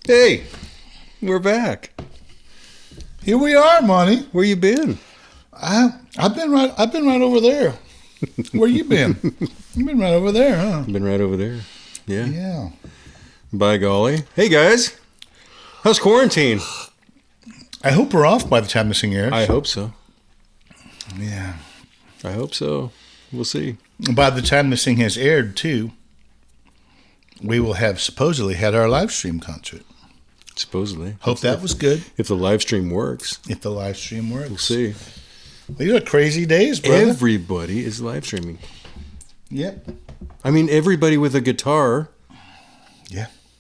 Hey, we're back. Here we are, Monty. Where you been? I've been right over there. Where you been? You've been right over there, huh? Been right over there. Yeah. Yeah. By golly. Hey guys, how's quarantine? I hope we're off by the time this thing airs. I hope so. Yeah. I hope so. We'll see. By the time this thing has aired, too, we will have supposedly had our live stream concert. Supposedly. Hope that was good. If the live stream works. If the live stream works. We'll see. These are crazy days, brother. Everybody is live streaming. Yep. I mean, everybody with a guitar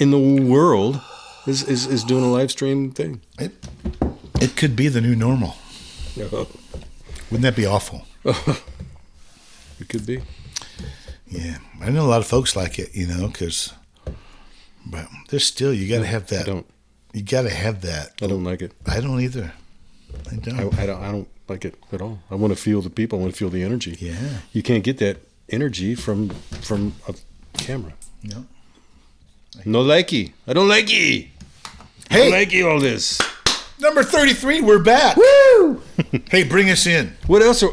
in the world is doing a live stream thing. It could be the new normal. Wouldn't that be awful? It could be. Yeah. I know a lot of folks like it, but there's still, you got to have that. You got to have that. I don't like it. I don't either. I don't. I don't like it at all. I want to feel the people. I want to feel the energy. Yeah. You can't get that energy from a camera. No. No likey. I don't likey. Hey. I don't likey all this. Number 33, we're back. Woo! Hey, bring us in. What else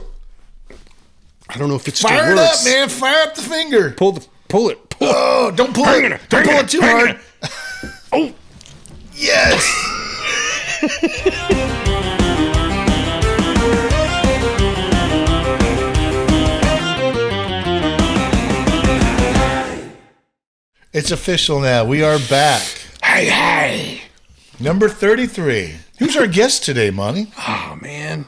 I don't know if it's still Fire it works. up, man. Fire up the finger. Pull it. Oh, don't pull it. Don't pull it too hard. Oh. Yes. It's official now. We are back. Hey. Number 33. Who's our guest today, Monty? Oh, man.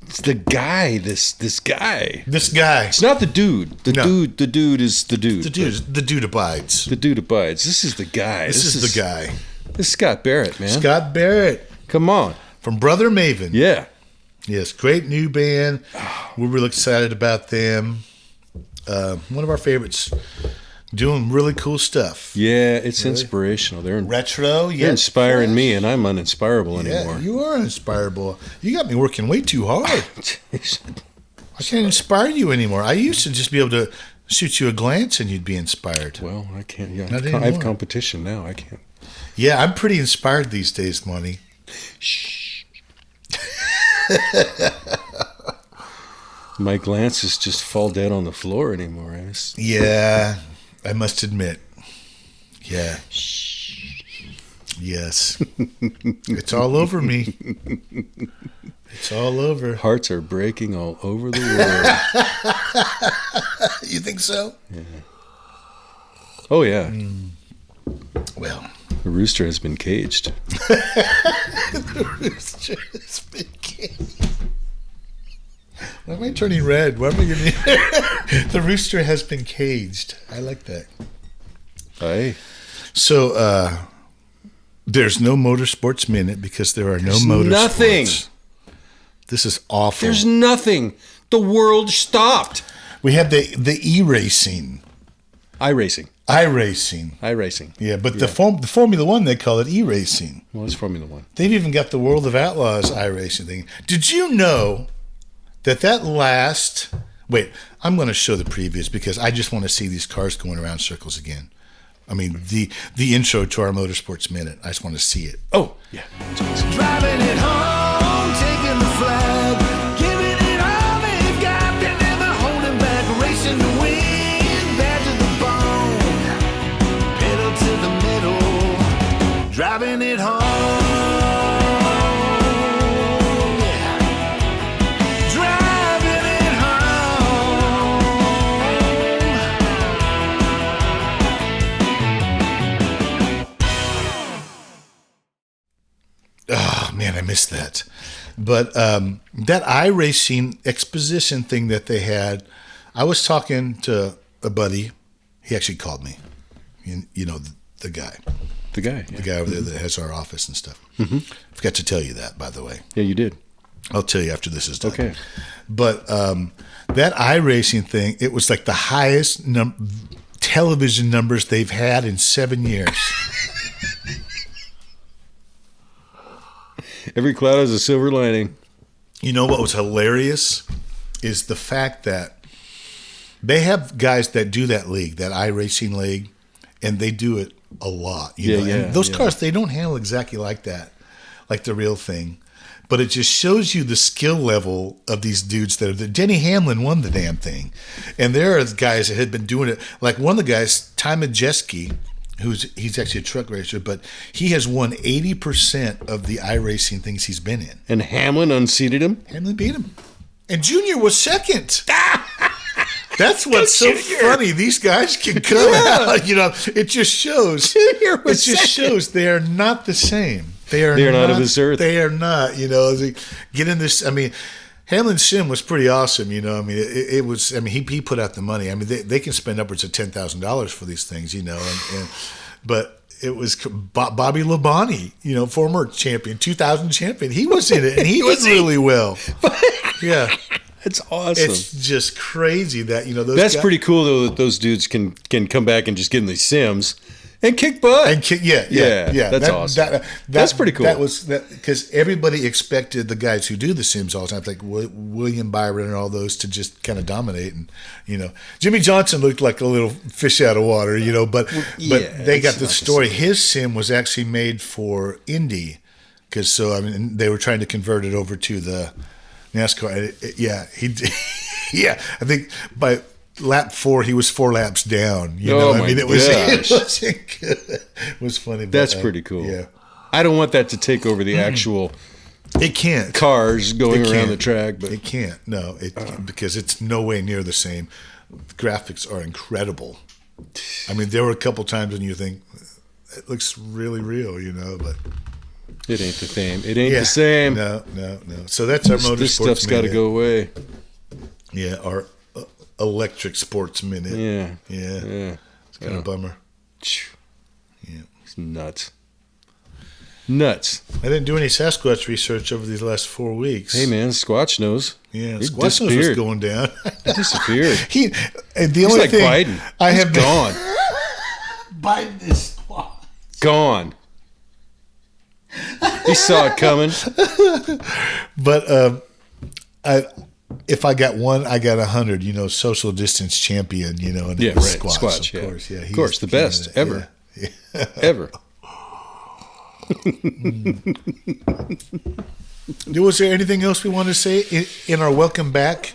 It's the guy, this guy. This guy. It's not the dude. The dude is the dude. The dude abides. The dude abides. This is the guy. This is the guy. This is Scott Barritt, man. Scott Barritt. Come on. From Brother Maven. Yeah. Yes, great new band. We're really excited about them. One of our favorites. Doing really cool stuff. Yeah, it's inspirational. They're retro. They're inspiring me, and I'm uninspirable anymore. You are uninspirable. You got me working way too hard. I can't inspire you anymore. I used to just be able to shoot you a glance and you'd be inspired. Well, I can't. Yeah, Not I anymore. have competition now. I can't. Yeah, I'm pretty inspired these days, Monty. Shh. My glances just fall dead on the floor anymore. Yeah, I must admit. Yeah. Yes. It's all over me. It's all over. Hearts are breaking all over the world. You think so? Yeah. Oh, yeah. Well. The rooster has been caged. The rooster has been caged. Why am I turning red? Why am I getting... The rooster has been caged. I like that. Aye. So, there's no Motorsports Minute because there are no motorsports. Nothing. This is awful. There's nothing. The world stopped. We have the e-racing. iRacing. iRacing. Yeah, but the Formula One, they call it e-racing. Well, it's Formula One. They've even got the World of Outlaws iRacing thing. Did you know that last... Wait, I'm going to show the previews because I just want to see these cars going around circles again. I mean, the intro to our Motorsports Minute. I just want to see it. Oh, yeah. Driving it home, taking the flag, giving it all they've got. They're never holding back, racing to win, bad to the bone, pedal to the metal, driving it home. Oh, man, I missed that. But that iRacing exposition thing that they had, I was talking to a buddy. He actually called me. You know, the guy. The guy. The guy over there that has our office and stuff. Mm-hmm. Forgot to tell you that, by the way. Yeah, you did. I'll tell you after this is done. Okay. But that iRacing thing, it was like the highest television numbers they've had in 7 years. Every cloud has a silver lining. You know what was hilarious is the fact that they have guys that do that league, that iRacing league, and they do it a lot. You know? And those cars, they don't handle exactly like that, like the real thing. But it just shows you the skill level of these dudes Denny Hamlin won the damn thing. And there are guys that had been doing it. Like one of the guys, Ty Majeski, he's actually a truck racer, but he has won 80% of the iRacing things he's been in. And Hamlin unseated him? Hamlin beat him. And Junior was second. That's what's so funny. These guys can come out. You know, it just shows. Shows they are not the same. They are not of this earth. They are not. You know, get in this. I mean, Hamlin's sim was pretty awesome. You know, I mean, it was. I mean, he put out the money. I mean, they can spend upwards of $10,000 for these things. You know, but it was Bobby Labonte, you know, former champion, 2000 champion. He was in it, and he did really well. Yeah. It's awesome. It's just crazy that, you know, those That's guys, pretty cool, though, that those dudes can come back and just get in these sims and kick butt. Yeah. That's awesome. That's pretty cool. That was because everybody expected the guys who do the sims all the time, like William Byron and all those, to just kind of dominate. And, you know, Jimmy Johnson looked like a little fish out of water, you know, but they got the story. His sim was actually made for Indy I mean, they were trying to convert it over to the NASCAR. I think by lap 4 he was 4 laps down. You know, I mean, it wasn't good. It was funny. That's pretty cool. Yeah, I don't want that to take over the actual. It can't. Cars going around the track, but it can't. No, because it's no way near the same. The graphics are incredible. I mean, there were a couple times when you think it looks really real, you know, but. It ain't the same. It ain't the same. No. So that's our motorsports. This stuff's got to go away. Yeah, our electric sports minute. Yeah. It's kind of a bummer. Yeah, it's nuts. I didn't do any Sasquatch research over these last 4 weeks. Hey man, Squatch knows. Yeah, Squatch knows what's going down. He disappeared. He's like Biden. He's gone. Biden is Squatch. Gone. He saw it coming. But if I got one, I got 100. You know, social distance champion. You know, and Squatch, of course. Yeah, of course, the best ever, ever. Was there anything else we wanted to say in our welcome back?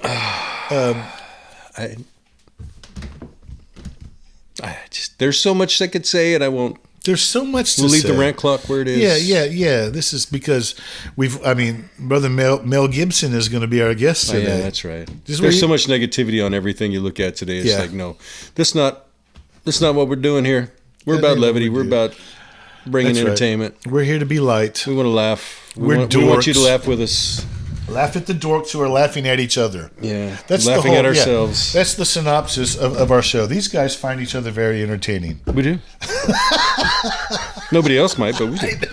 There's so much I could say, and I won't. There's so much to We'll leave say. the rant clock where it is. Yeah. This is because Brother Mel Gibson is going to be our guest today. Yeah, that's right. There's so much negativity on everything you look at today. It's like, no, that's not what we're doing here. We're about levity. We're about bringing entertainment. Right. We're here to be light. We want to laugh. We want you to laugh with us. Laugh at the dorks who are laughing at each other. Yeah, that's laughing at ourselves. That's the synopsis of our show. These guys find each other very entertaining. We do. Nobody else might, but we do.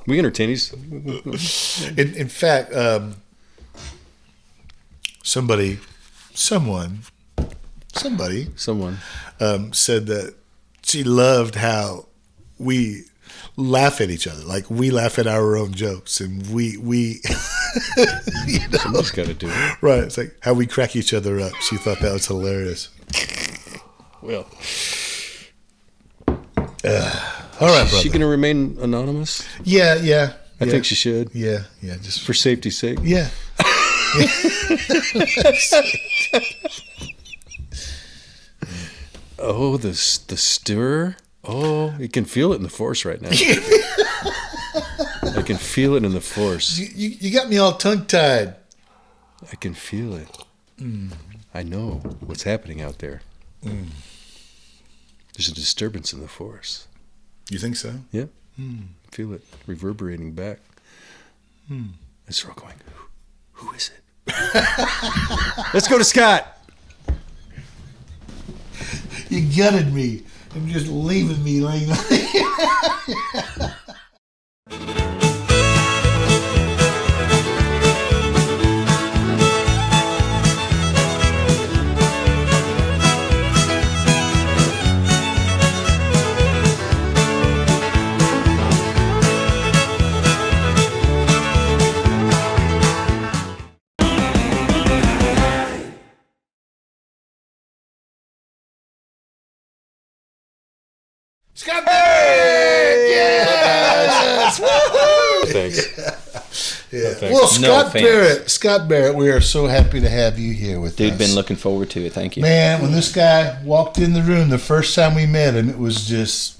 We entertain these. In fact, someone said that she loved how we laugh at each other. Like, we laugh at our own jokes, and we you know, somebody's got to do it. Right. It's like how we crack each other up. She thought that was hilarious. Well, all right, brother. Is she going to remain anonymous? Yeah. I think she should. Yeah, just for safety's sake. Yeah. Oh, the stir. Oh, you can feel it in the force right now. I can feel it in the force. You got me all tongue-tied. I can feel it. I know what's happening out there. There's a disturbance in the force. You think so? Yeah. Feel it reverberating back. It's all going, who is it? Let's go to Scott. You gutted me. I'm just leaving me laying there. Scott Barritt! thanks. Yeah. No, thanks. Well, Scott thanks. Barrett, we are so happy to have you here with us. Dude, been looking forward to it. Thank you. Man, when this guy walked in the room the first time we met him, it was just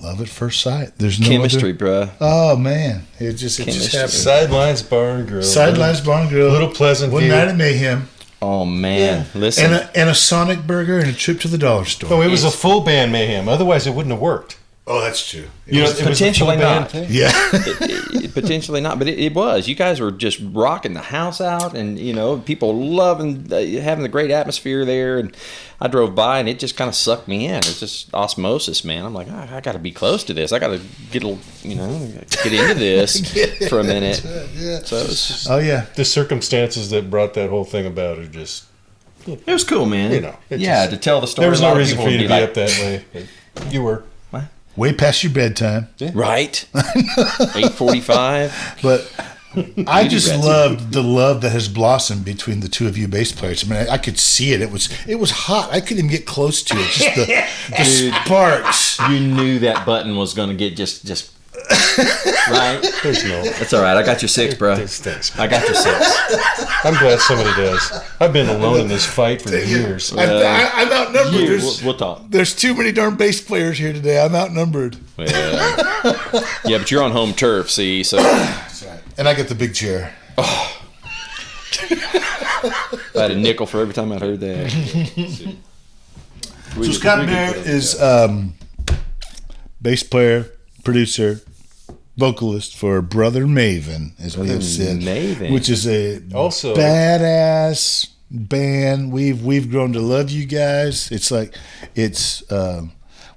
love at first sight. There's no Chemistry, bruh. Oh man, it just happened. Sidelines Bar and Grill. Sidelines Bar and Grill. Little Pleasant One View. night at Mayhem. Oh man, listen. And a Sonic burger and a trip to the dollar store. Oh, it was a full band Mayhem. Otherwise, it wouldn't have worked. Oh, that's true. It was a potentially full band not. thing. Yeah. Potentially not, but it was. You guys were just rocking the house out, and people loving having the great atmosphere there. And I drove by, and it just kind of sucked me in. It's just osmosis, man. I'm like, I got to be close to this. I got to get into this for a minute. Yeah. So it was just, The circumstances that brought that whole thing about are just. it was cool, man. To tell the story. There was a lot no of reason people for you would to be like, up that way. You were. Way past your bedtime. right. 8:45. But I just loved the love that has blossomed between the two of you bass players. I mean, I could see it. It was hot. I couldn't even get close to it. Just the sparks. You knew that button was going to get just right. There's no. That's all right. I got your 6, bro. Thanks. I got your 6. I'm glad somebody does. I've been alone in this fight for years. I'm outnumbered. We'll talk. There's too many darn bass players here today. I'm outnumbered. Well, yeah, but you're on home turf, see, so. That's right. And I got the big chair. I had a nickel for every time I heard that. So Scott Barritt is bass player, producer, vocalist for Brother Maven, as we have said, Maven. which is a Also- badass band. We've grown to love you guys. It's like what'd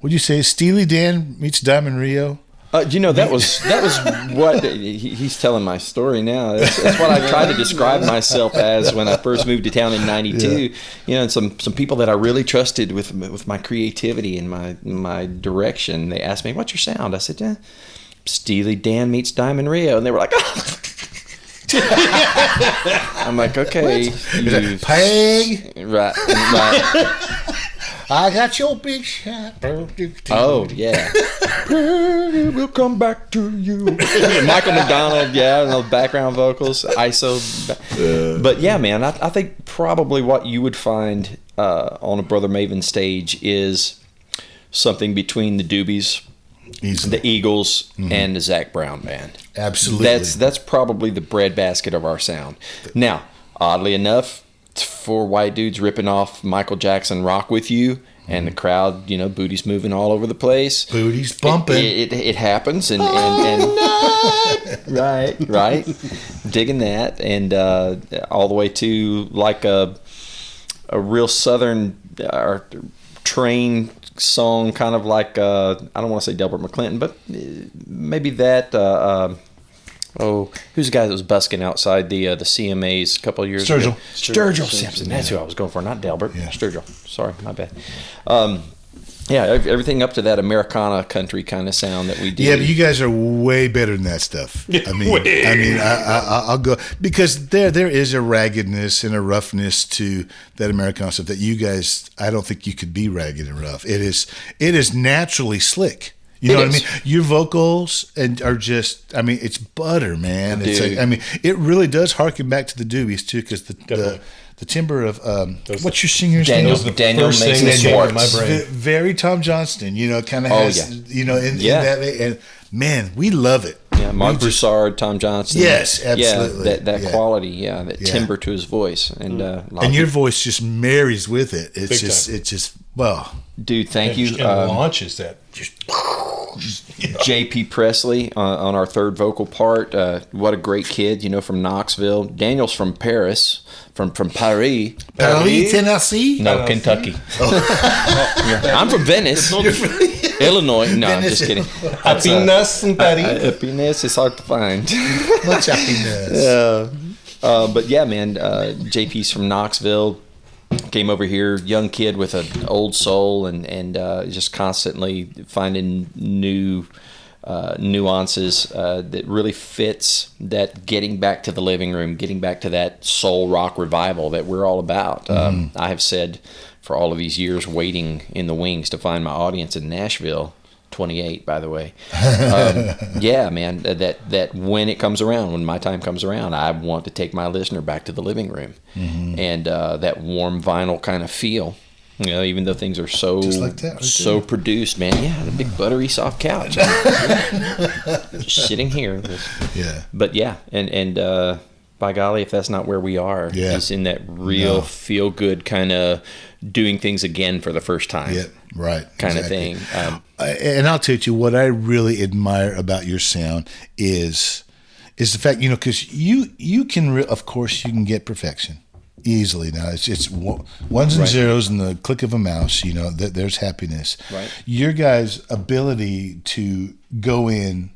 you say? Steely Dan meets Diamond Rio. That was what he's telling my story now. That's what I tried to describe myself as when I first moved to town in '92. And some people that I really trusted with my creativity and my direction. They asked me, "What's your sound?" I said, Steely Dan meets Diamond Rio, and they were like, "Oh." I'm like, "Okay, Peg, right." I got your big shot. Oh yeah. We'll come back to you. Michael McDonald, and those background vocals, ISO. But yeah, man, I think probably what you would find on a Brother Maven stage is something between the Doobies, the Eagles, and the Zach Brown Band. Absolutely. That's probably the breadbasket of our sound. Now, oddly enough, 4 white dudes ripping off Michael Jackson Rock With You, and the crowd, booties moving all over the place. Booties bumping. It happens, and right, digging that, and all the way to like a real southern train song, kind of like I don't want to say Delbert McClinton, but maybe that. Who's the guy that was busking outside the CMAs a couple of years ago? Sturgill Simpson. That's who I was going for, not Delbert. Yeah. Sturgill. Sorry, my bad. Everything up to that Americana country kind of sound that we do. Yeah, but you guys are way better than that stuff. I'll go because there is a raggedness and a roughness to that Americana stuff that you guys. I don't think you could be ragged and rough. It is naturally slick. You know what I mean? Your vocals are just, it's butter, man. It's like, it really does harken back to the Doobies, too, because the timbre of, what's your singer's name? Daniel Mason Schwartz. Very Tom Johnston, kind of has, in that way. And, man, we love it. Yeah, Mark Broussard, Tom Johnson. Yes, absolutely. Yeah, that quality, that timbre to his voice. And your voice just marries with it. It's just, Dude, thank you. And launches that. JP Presley on our third vocal part. What a great kid, from Knoxville. Daniel's from Paris, from Paris. Paris, Tennessee? No, Kentucky. I'm from Venice. Illinois. No, I'm just kidding. Happiness in Paris. Happiness is hard to find. Much happiness. But yeah, man, JP's from Knoxville. Came over here, young kid with an old soul, and just constantly finding new nuances that really fits that getting back to the living room, getting back to that soul rock revival that we're all about. I have said for all of these years waiting in the wings to find my audience in Nashville, 28, by the way. Yeah, man, that when it comes around, when my time comes around, I want to take my listener back to the living room. And that warm vinyl kind of feel. You know, even though things are so just like that, so produced, man. Yeah, the big buttery soft couch. Just sitting here. Yeah. But yeah, and by golly, if that's not where we are, just in that real feel good kind of doing things again for the first time. Yeah, right. Kind of thing. And I'll tell you what I really admire about your sound is the fact, you know, because you can, of course, you can get perfection easily now. It's ones and zeros and the click of a mouse. You know, there's happiness. Right. Your guys' ability to go in,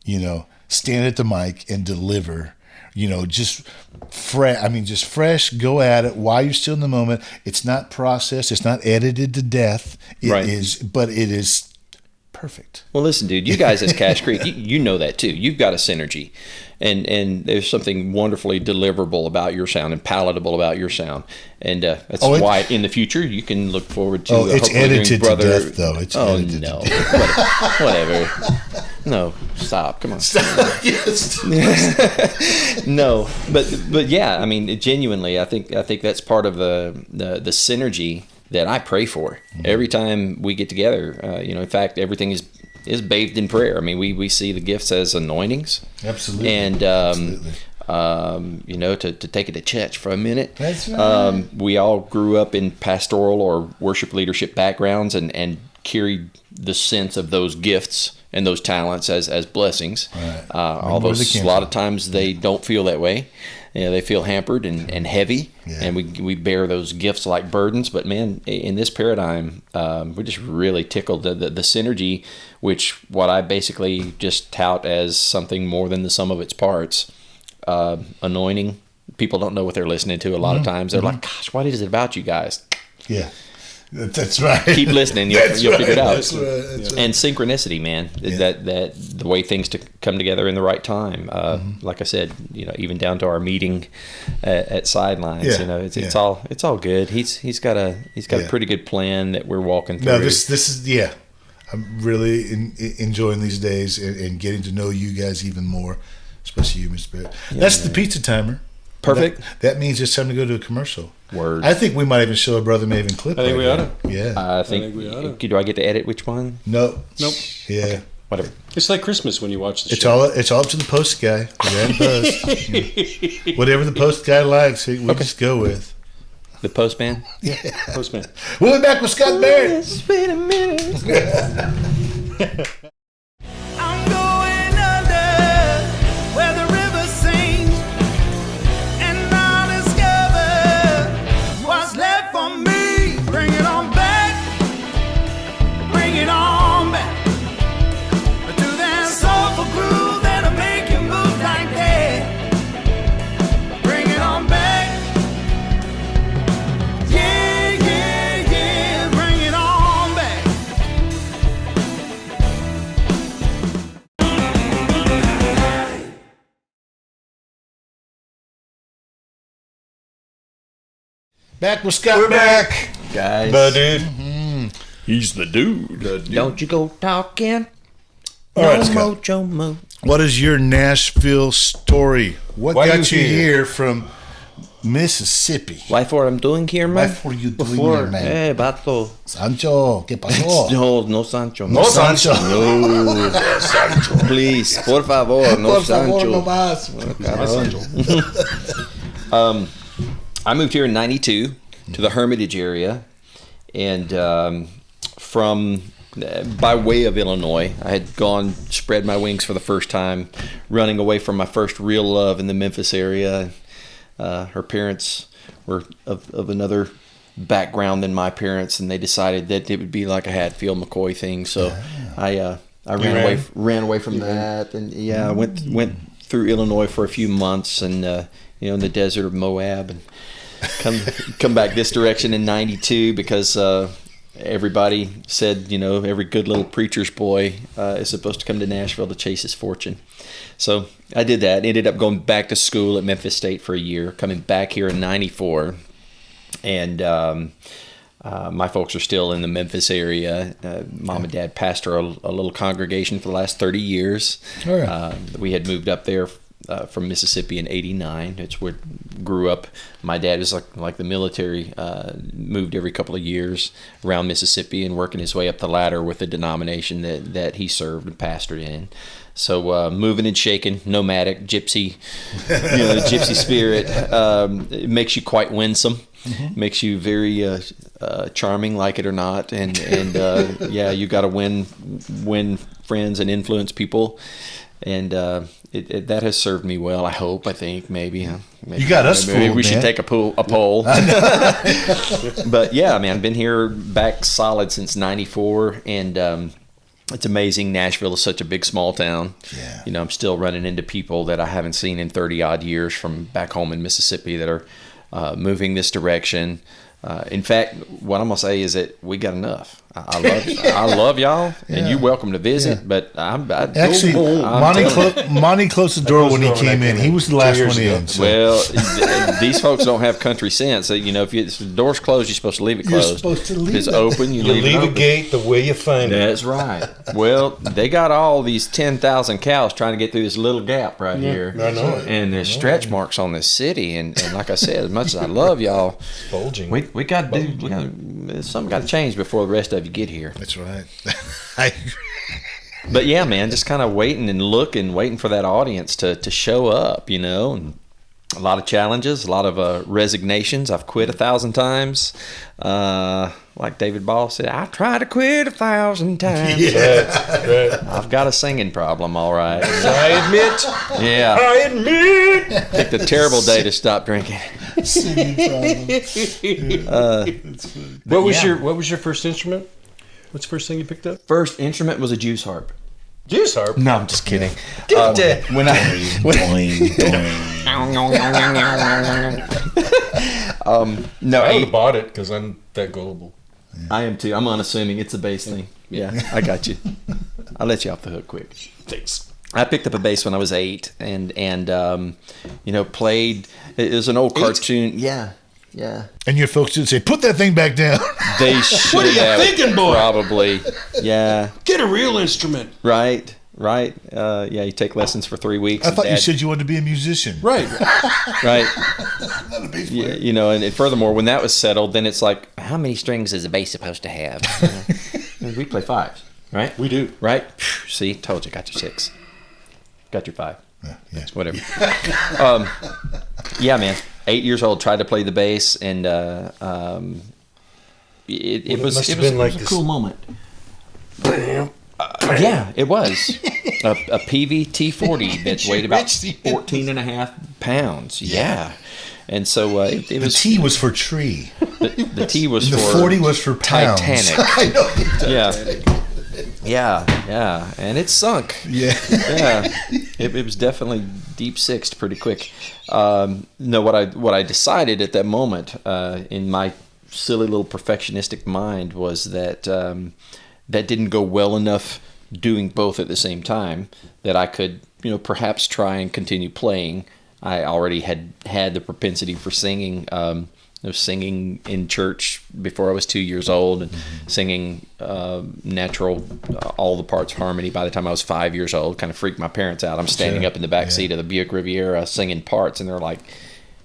you know, stand at the mic and deliver. You know, just fresh. Go at it while you're still in the moment. It's not processed. It's not edited to death. It is, but it is perfect. Well, listen, dude, you guys as Cache Creek, you know that too. You've got a synergy, and there's something wonderfully deliverable about your sound and palatable about your sound, and that's why in the future you can look forward to. It's edited to death, though. It's edited no, to death. whatever. No, stop. Come on. Yes. No, but yeah, I mean, genuinely, I think that's part of the synergy that I pray for every time we get together. You know, in fact, everything is bathed in prayer. I mean, we see the gifts as anointings. Absolutely. And Absolutely. You know, to take it to church for a minute. That's right. We all grew up in pastoral or worship leadership backgrounds and carried the sense of those gifts and those talents as blessings. Right. Although a lot of times they don't feel that way. You know, they feel hampered and heavy, and we bear those gifts like burdens. But man, in this paradigm, we're just really tickled the synergy, which what I basically just tout as something more than the sum of its parts. Anointing. People don't know what they're listening to a lot of times. They're like, gosh, what is it about you guys? Yeah. That's right. Keep listening, you'll figure it out. That's right. And synchronicity, man. That the way things to come together in the right time. Like I said, you know, even down to our meeting at Sidelines. Yeah. You know, it's all good. He's got a pretty good plan that we're walking through. No, this is I'm really enjoying these days and getting to know you guys even more, especially you, Mr. Barrett. That's the pizza timer. Perfect. That means it's time to go to a commercial. Word. I think we might even show a Brother Maven clip. I think we ought to. Yeah. I think we ought to. Do I get to edit which one? Nope. Yeah. Okay. Whatever. It's like Christmas when you watch the show. It's all up to the post guy. The post. Whatever the post guy likes, we just go with. The postman? Yeah. Postman. We'll be back with Scott Barritt. Wait a minute. I'm going under where the river sings, and I'll discover what's left for me. Bring it on back, bring it on back to that soulful groove that'll make you move like that. Bring it on back, yeah, yeah, yeah. Bring it on back. Back with Scott Barritt. Guys. The dude. He's the dude. Don't you go talking. All right, Scott. Mojo mo. What is your Nashville story? What Why got you you here? here from Mississippi? Life what I'm doing here, man. What are you doing here, man? Eh, vato. Sancho, ¿qué pasó? No, Sancho. No, Sancho. No. Sancho. Please, por favor, no Por favor, Sancho. no más. I moved here in 92 to the Hermitage area, and from by way of Illinois, I had spread my wings for the first time, running away from my first real love in the Memphis area. Her parents were of another background than my parents, and they decided that it would be like a Hatfield McCoy thing. So I ran away from that, and I went through Illinois for a few months, and in the desert of Moab, and come back this direction in 92 because everybody said, every good little preacher's boy is supposed to come to Nashville to chase his fortune. So I did that. Ended up going back to school at Memphis State for a year, coming back here in 94. And My folks are still in the Memphis area. Mom and Dad pastor a little congregation for the last 30 years. Oh, yeah. We had moved up there from Mississippi in '89. It's where grew up. My dad was like the military, moved every couple of years around Mississippi and working his way up the ladder with the denomination that he served and pastored in. So moving and shaking, nomadic, gypsy, the gypsy spirit, it makes you quite winsome. Mm-hmm. Makes you very charming, like it or not, and you got to win friends and influence people, and that has served me well. I hope. I think maybe you got us. Maybe fooled, we should man. take a poll. But yeah, man, been here back solid since '94, and it's amazing. Nashville is such a big small town. Yeah. I'm still running into people that I haven't seen in 30 odd years from back home in Mississippi that are moving this direction. In fact, what I'm gonna say is that we got enough. I love y'all, and you're welcome to visit. But Actually, Monty closed the door when he came in. He was the last one in. So. Well, these folks don't have country sense. If the door's closed, you're supposed to leave it closed. You're supposed to leave if it's open, you leave it open. the gate the way you find it. That's right. Well, they got all these 10,000 cows trying to get through this little gap right here. I know it. And there's stretch marks on this city. And like I said, as much as I love y'all, It's bulging. we got to do. Something got to change before the rest of you get here. That's right. I agree. But yeah, man, just kind of waiting for that audience to show up, and a lot of challenges, a lot of resignations. I've quit 1,000 times. Like David Ball said, I tried to quit 1,000 times. Right. I've got a singing problem, all right. I admit. Yeah. I admit. Picked a terrible day to stop drinking. What was your first instrument? What's the first thing you picked up? First instrument was a juice harp. Juice harp. No, I'm just kidding. When No, I would have bought it because I'm that gullible. I am too. I'm unassuming. It's a bass thing. Yeah, I got you. I'll let you off the hook quick. Thanks. I picked up a bass when I was 8 and played. It was an old cartoon. Yeah. And your folks didn't say, put that thing back down. They should What are you have thinking, boy? Probably. Yeah. Get a real instrument. Right. You take lessons for 3 weeks. I thought you Dad- said you wanted to be a musician. Right. Right. Not a bass Yeah, player. and furthermore, when that was settled, then it's like, how many strings is a bass supposed to have? We play 5, right? We do. Right? See, told you, got your 6. Got your 5. Yeah. Whatever. Yeah, man. 8 years old, tried to play the bass, and it was must have been like a this- cool moment. Yeah, it was a PV T40 that weighed about 14 and a half pounds. Yeah. And so it The was T was for tree. the T was And the for 40 was for pounds. Titanic. I know. Yeah, and it sunk. Yeah. Yeah, it was definitely deep sixed pretty quick. No, what I decided at that moment in my silly little perfectionistic mind was that that didn't go well enough doing both at the same time, that I could perhaps try and continue playing. I already had the propensity for singing. I was singing in church before I was 2 years old, and singing natural, all the parts harmony by the time I was 5 years old. Kind of freaked my parents out. I'm standing up in the back seat of the Buick Riviera singing parts, and they're like,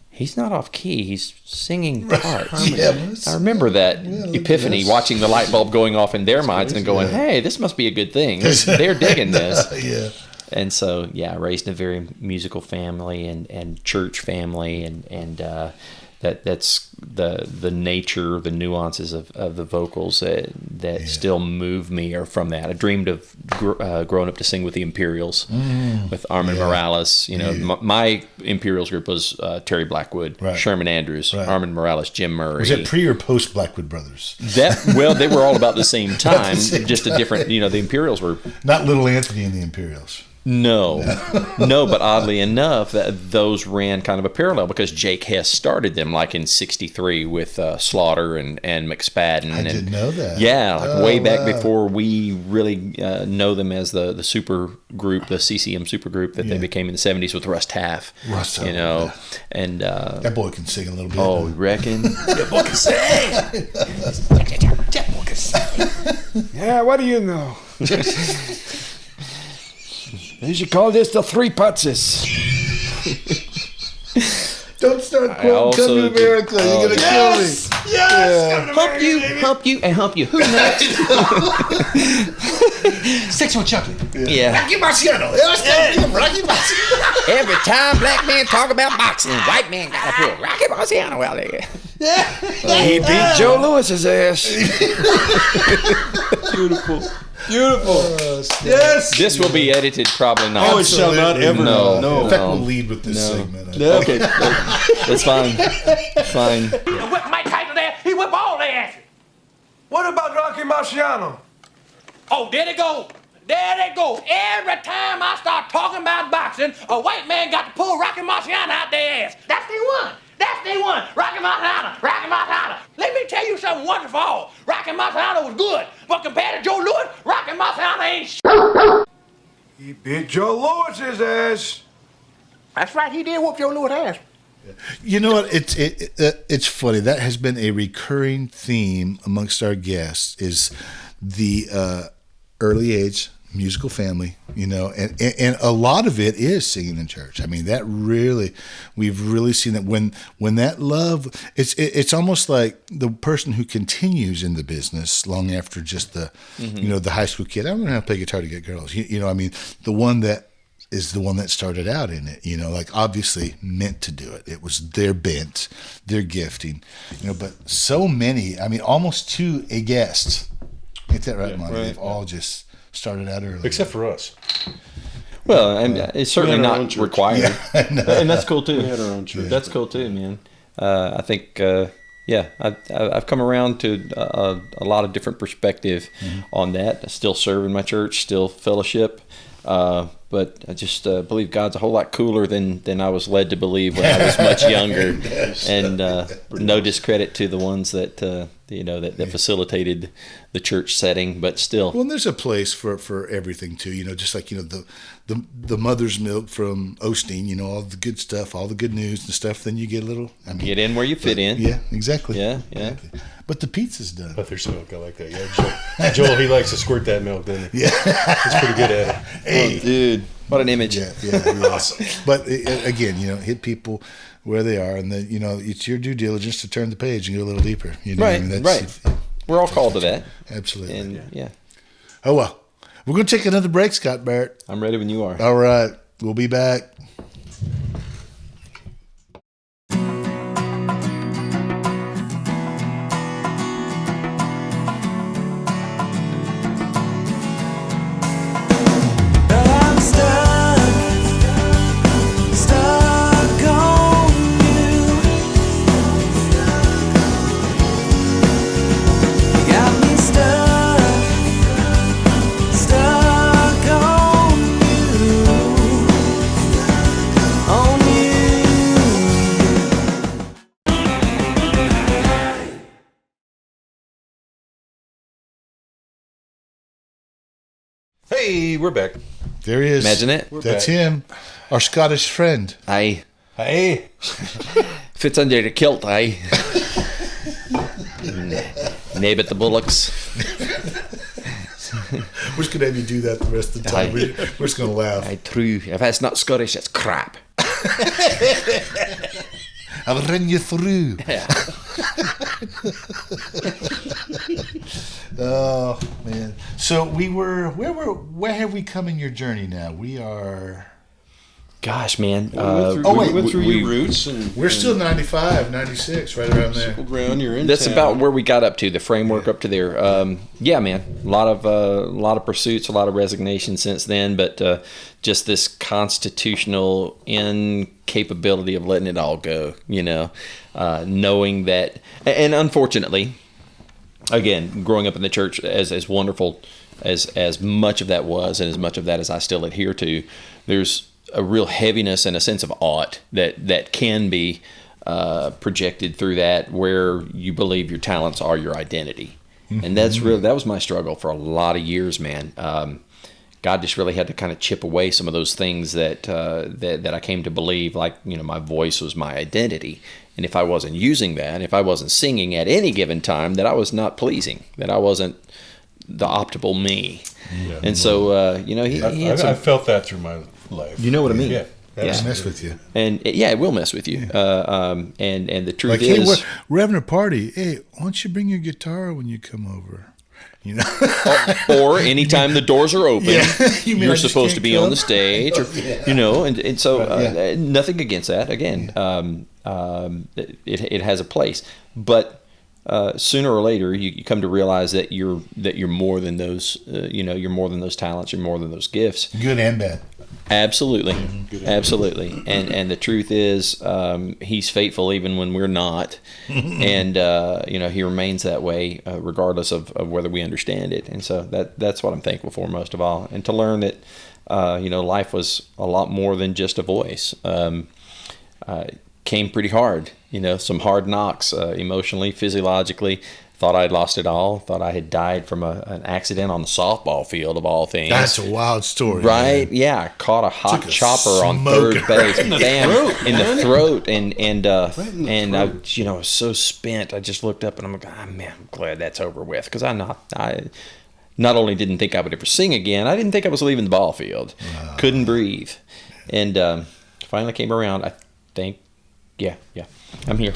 he's not off key, he's singing parts. I remember that epiphany, watching the light bulb going off in their minds and going, hey, this must be a good thing. They're digging this. Yeah. And so, yeah, raised in a very musical family and church family, and that's the nature, the nuances of the vocals that still move me are from that. I dreamed of growing up to sing with the Imperials, with Armin Morales. My Imperials group was Terry Blackwood, Sherman Andrews, Armin Morales, Jim Murray. Was it pre or post Blackwood Brothers? Well, they were all about the same time, just a different. The Imperials were Not Little Anthony and the Imperials. No, but oddly enough, those ran kind of a parallel because Jake Hess started them like in '63 with Slaughter and McSpadden. I didn't know that. Yeah, like way back before we really know them as the super group, the CCM super group that they became in the '70s with Russ Taff. You know, and that boy can sing a little bit. Oh, you reckon? That boy can sing. That boy can sing. Yeah, what do you know? They should call this the Three Putzes. Don't start quoting Come to America. You're going to kill me. Yes! Hump you, and hump you. Who next? Sexual chocolate. Yeah. Rocky Marciano. Rocky Marciano. Every time black men talk about boxing, white men got to put Rocky Marciano out there. He beat Joe Lewis's ass. Beautiful. Yes. This will be edited, probably not. Oh, it shall not ever. No. In fact, we'll lead with this segment. Okay, that's fine. Fine. He whipped Mike Tyson there. He whipped all their asses. What about Rocky Marciano? Oh, there they go. There they go. Every time I start talking about boxing, a white man got to pull Rocky Marciano out their ass. That's the one. That's the one. Rocky Marciano. Rocky Marciano. Let me tell you something wonderful. Rocky Marciano was good, but compared to Joe Louis, Rocky Marciano ain't shit. He beat Joe Lewis's ass. That's right. He did whoop Joe Louis' ass. You know what? It's funny. That has been a recurring theme amongst our guests is the early age musical family, you know, and a lot of it is singing in church. I mean, that really, we've really seen that when that love, it's almost like the person who continues in the business long after just the, you know, the high school kid. I'm going to play guitar to get girls. You know, I mean, the one that is the one that started out in it, you know, like obviously meant to do it. It was their bent, their gifting, you know, but so many, I mean, almost to a guest. Ain't that right, Monty? They've all just started out early. Except for us. Well, and it's certainly not required. Yeah, and that's cool too. We had our own church. That's cool too, man. I think, I've come around to a lot of different perspective on that. I still serve in my church, still fellowship. But I just believe God's a whole lot cooler than I was led to believe when I was much younger. And no discredit to the ones that that facilitated the church setting, but still. Well, and there's a place for everything too. You know, just like, you know, the mother's milk from Osteen. You know, all the good stuff, all the good news and stuff. Then you get a little. I mean, Get in where you fit in. Yeah, exactly. Yeah. Exactly. But the pizza's done. But there's milk. I like that. Yeah, Joel, he likes to squirt that milk, doesn't he? Yeah, He's pretty good at it. Hey, Dude, what an image. Yeah, awesome. But again, you know, hit people where they are, and then, you know, it's your due diligence to turn the page and go a little deeper. You know, Right, I mean, right. We're all called to that. Absolutely. And yeah, Oh well, we're gonna take another break, Scott Barritt. I'm ready when you are. All right, we'll be back. I'm stuck on you. You got me stuck on you, on you. Hey, we're back. There he is. Imagine it. That's back. him, our Scottish friend. Aye. Hey. Fits under the kilt, aye. Nabe at the bullocks. We're just gonna have you do that the rest of the time. Aye. We're just gonna laugh. Aye, true. If that's not Scottish, it's crap. I'll run you through. Yeah. Oh man! So where have we come in your journey now? We are. Gosh, man. We went through your roots, and We're still 95, 96, right around there. around. You're in That's town. about where we got up to, the framework up to there. Yeah, man. A lot of pursuits, a lot of resignation since then, but just this constitutional incapability of letting it all go, you know, knowing that, and unfortunately, again, growing up in the church, as wonderful as much of that was, and as much of that as I still adhere to, there's a real heaviness and a sense of awe that can be projected through that, where you believe your talents are your identity. And that was my struggle for a lot of years, man. God just really had to kind of chip away some of those things that I came to believe, like, my voice was my identity. And if I wasn't using that, if I wasn't singing at any given time, that I was not pleasing, that I wasn't the optimal me. Yeah. And so, he had I felt that through my life. You know what I mean? Yeah. It'll mess with you. And it will mess with you. And the truth Like, is, hey, we're having a party. Hey, why don't you bring your guitar when you come over? Or anytime the doors are open, you're supposed to be on the stage, or, and so nothing against that. Again, it has a place, but sooner or later you come to realize that you're more than those. You're more than those talents. You're more than those gifts. Good and bad. Absolutely, absolutely. And the truth is, he's faithful even when we're not, and he remains that way regardless of whether we understand it. And so that's what I'm thankful for most of all, and to learn that life was a lot more than just a voice. Came pretty hard, some hard knocks emotionally, physiologically. Thought I'd lost it all. Thought I had died from an accident on the softball field, of all things. That's a wild story, right? Man. Yeah, caught a hot chopper on third base, in the throat, and I was so spent. I just looked up and I'm like, man, I'm glad that's over with, because I not only didn't think I would ever sing again, I didn't think I was leaving the ball field. Wow. Couldn't breathe, and finally came around. I think, yeah, I'm here.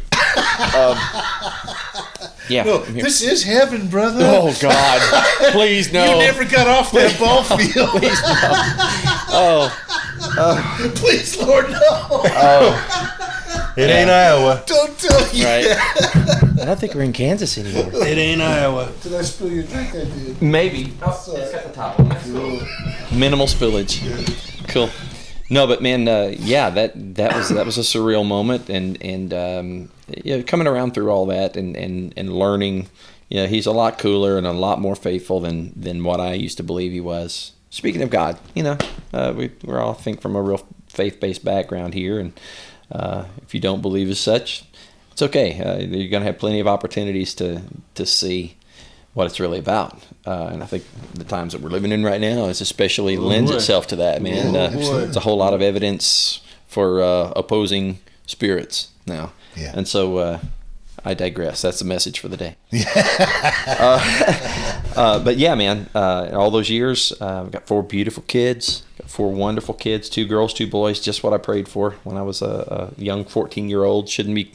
No, this is heaven, brother. Oh, God. Please, no. You never got off that ball field. Please, no. Please, Lord, no. Oh. It ain't Iowa. Don't tell you. Right. I don't think we're in Kansas anymore. It ain't Iowa. Did I spill your drink? I did. Maybe. Oh, it's got the top on it. Minimal spillage. Cool. No, but man, that was a surreal moment, and coming around through all that and learning, he's a lot cooler and a lot more faithful than what I used to believe he was. Speaking of God, we're all, I think, from a real faith-based background here, and if you don't believe as such, it's okay. You're going to have plenty of opportunities to see what it's really about, and I think the times that we're living in right now is especially lends itself to that, man. It's a whole lot of evidence for opposing spirits now, and so I digress. That's the message for the day. But yeah, man, all those years, I've got 4 beautiful kids, got 4 wonderful kids, 2 girls, 2 boys, just what I prayed for when I was a young 14-year-old. Shouldn't be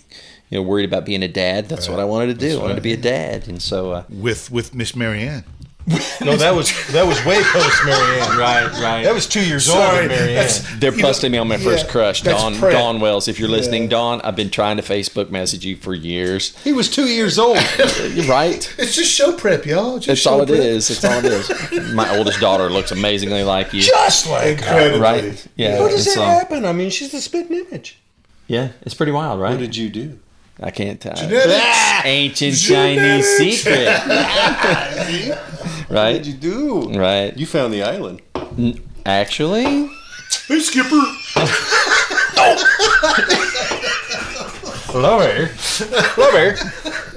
worried about being a dad. That's what I wanted to do. I wanted to be a dad, and so with Miss Marianne. No, that was way post Marianne. Right. That was 2 years old with Marianne. They're busting me on my first crush, Dawn Wells. If you're listening, Dawn, I've been trying to Facebook message you for years. He was 2 years old. You're right. It's just show prep, y'all. That's all it is. It's all it is. My oldest daughter looks amazingly like you. Just like her. Right? Yeah. How does that happen? I mean, she's the spitting image. Yeah, it's pretty wild, right? What did you do? I can't tell. Genetics. Ancient Chinese secret. Right? What did you do? Right. You found the island. Actually? Hey, Skipper. Lover.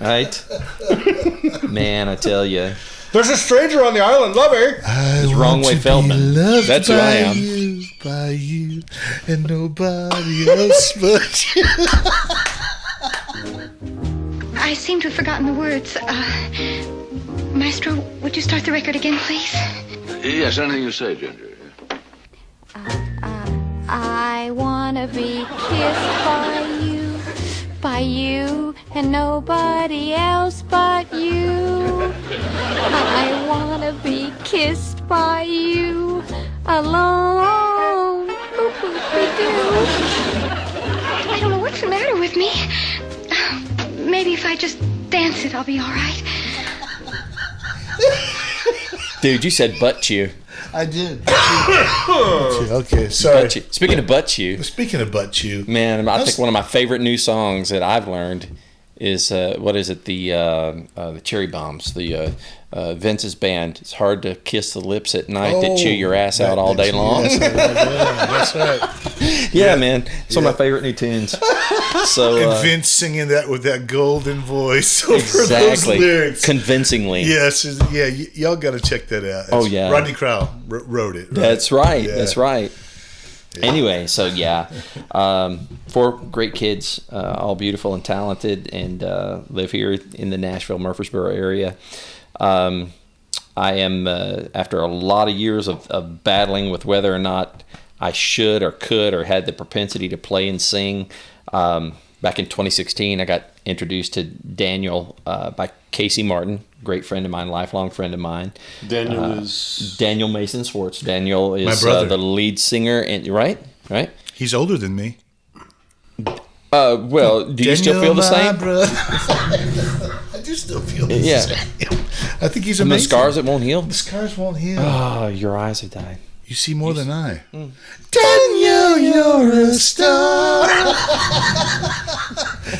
Right? Man, I tell you. There's a stranger on the island. Lover. It's wrong way Feldman. That's who I am. By you and nobody else but you. I seem to have forgotten the words. Maestro, would you start the record again, please? Yes, anything you say, Ginger. I wanna be kissed by you, and nobody else but you. I wanna be kissed by you alone. I don't know what's the matter with me. Maybe if I just dance it, I'll be all right. Dude, you said butt chew. I did. Okay, sorry. Butt chew. Speaking of butt chew. Speaking of butt chew. Man, I think one of my favorite new songs that I've learned is what is it? The Cherry Bombs, the Vince's band. It's hard to kiss the lips at night that chew your ass out all day long. Yes, that's right. Yeah, man. It's one of my favorite new tunes. So And Vince singing that with that golden voice over those exactly, lyrics. convincingly. Yes, y'all got to check that out. Oh, yeah. Rodney Crowell wrote it. Right? That's right. Yeah. That's right. Anyway, so 4 great kids, all beautiful and talented, and live here in the Nashville, Murfreesboro area. I am, after a lot of years of battling with whether or not I should or could or had the propensity to play and sing, back in 2016, I got introduced to Daniel by Casey Martin, great friend of mine, lifelong friend of mine. Daniel Mason Swartz. Daniel is the lead singer, and right. He's older than me. Well, do you still feel the same? I do still feel the same. I think he's amazing. And the scars that won't heal? The scars won't heal. Oh, your eyes have died. You see more than I. Daniel, you're a star.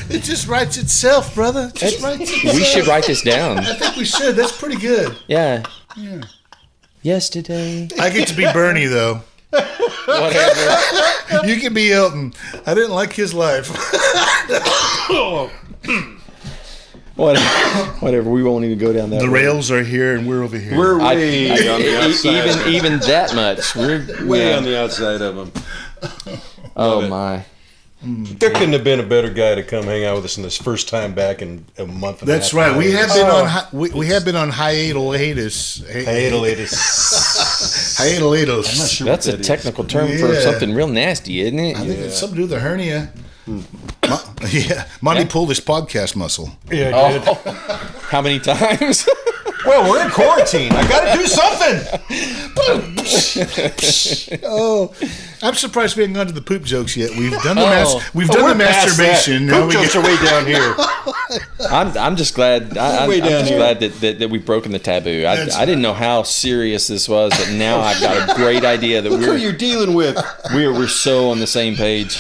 It just writes itself, brother. It just writes itself. We should write this down. I think we should. That's pretty good. Yeah. Yesterday. I get to be Bernie, though. Whatever. You can be Elton. I didn't like his life. Whatever. We won't even go down that The road. rails are here, and we're over here. We're way on the outside. Even that much. We're way on the outside of them. Oh my. There couldn't have been a better guy to come hang out with us in this first time back in a month. And That's a half. right. We have been on we have been on hiatus. Hiatus. Hiatus. I'm not sure That's what a that technical term for Yeah. something real nasty, isn't it? I think it's something to do with the hernia. Monty pulled his podcast muscle. is. Yeah, I did. How many times? Well, we're in quarantine. I got to do something. Oh, I'm surprised we haven't gone to the poop jokes yet. We've done the We're the past masturbation. that. Now Poop we jokes are way down here. I'm just glad. I'm Way down just here. glad that we've broken the taboo. I didn't know how serious this was, but now I've got a great idea that Look who you're dealing with. we're so on the same page.